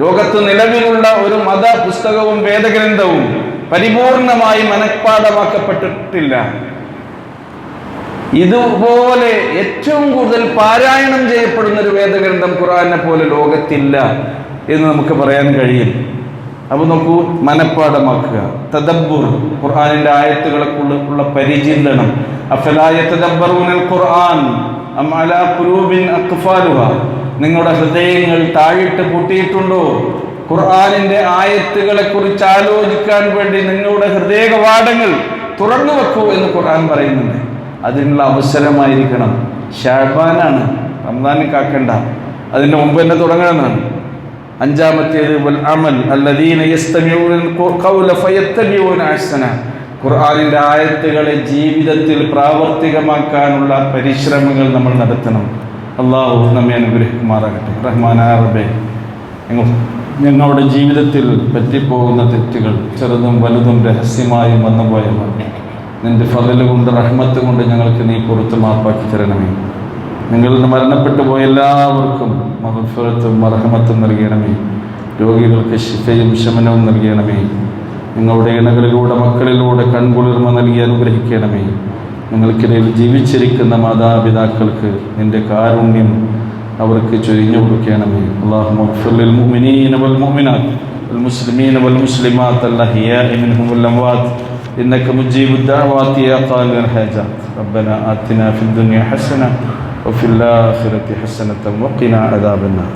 ലോകത്ത് നിലവിലുള്ള ഒരു മത പുസ്തകവും വേദഗ്രന്ഥവും പരിപൂർണമായി മനഃപ്പാഠമാക്കപ്പെട്ടിട്ടില്ല. ഇതുപോലെ ഏറ്റവും കൂടുതൽ പാരായണം ചെയ്യപ്പെടുന്ന ഒരു വേദഗ്രന്ഥം ഖുർആനെ പോലെ ലോകത്തില്ല എന്ന് നമുക്ക് പറയാൻ കഴിയും. അപ്പൊ നോക്കൂ, മനഃപ്പാഠമാക്കുക. തദബ്ബുർ, ഖുർആനിന്റെ ആയത്തുകൾക്കുള്ള പരിചിന്തനം. അഫലാ യതദബ്ബറൂനൽ ഖുർആൻ അം അലാ ഖുലൂബിൻ അഖ്ഫാലുഹാ. നിങ്ങളുടെ ഹൃദയങ്ങൾ താഴിട്ട് പൂട്ടിയിട്ടുണ്ടോ? ഖുർആനിന്റെ ആയത്തുകളെ കുറിച്ച് ആലോചിക്കാൻ വേണ്ടി നിങ്ങളുടെ ഹൃദയ കവാടങ്ങൾ തുറന്നു വെക്കൂ എന്ന് ഖുർആൻ പറയുന്നുണ്ട്. അതിനുള്ള അവസരമായിരിക്കണം. ശഅബാനാണ്, റമദാനിൽ കാക്കണ്ട, അതിന്റെ മുമ്പ് തന്നെ തുടങ്ങണമെന്നാണ്. 5-ാമത്തേത് വൽ അമൽ അല്ലദീന യസ്തമിഊനൽ ഖൗല ഫയത്തബിഊന അഹ്സന. ഖുർആനിന്റെ ആയത്തുകളെ ജീവിതത്തിൽ പ്രാവർത്തികമാക്കാനുള്ള പരിശ്രമങ്ങൾ നമ്മൾ നടത്തണം. അള്ളാഹു നമ്മെ അനുഗ്രഹിക്കുമാറാകട്ടെ. റഹ്മാനായ റബ്ബേ, ഞങ്ങളുടെ ജീവിതത്തിൽ പറ്റിപ്പോകുന്ന തെറ്റുകൾ ചെറുതും വലുതും രഹസ്യമായും വന്നുപോയതാണ്. നിന്റെ ഫളല് കൊണ്ട് റഹ്മത്ത് കൊണ്ട് ഞങ്ങൾക്ക് നീ പുറത്ത് മാപ്പാക്കി തരണമേ. നിങ്ങളിൽ മരണപ്പെട്ടു പോയ എല്ലാവർക്കും മഗ്ഫിറത്തും മർഹമത്തും നൽകണമേ. രോഗികൾക്ക് ശിഫയും ശമനവും നൽകണമേ. നിങ്ങളുടെ ഇണകളിലൂടെ മക്കളിലൂടെ കൺകുളിർമ നൽകി അനുഗ്രഹിക്കണമേ. നിങ്ങൾക്കിടയിൽ ജീവിച്ചിരിക്കുന്ന മാതാപിതാക്കൾക്ക് നിന്റെ കാരുണ്യം അവർക്ക് ചൊരിഞ്ഞു കൊടുക്കണമേ. അല്ലാഹുമ്മ ഗ്ഫിർ ലിൽ മുഅ്മിനീന വൽ മുഅ്മിനാത്ത് വൽ മുസ്ലിമീന വൽ മുസ്ലിമാത്ത് അൽ അഹ്യാഇ മിൻഹും വൽ അംവാത്ത് ഇന്നക മുജീബുദ് ദഅവാതി യാ ഖാദിൽ ഹാജാത്ത്. റബ്ബനാ ആതിനാ ഫിദ് ദുനിയ ഹസന وفي الآخرة حسنة وقنا عذاب النار.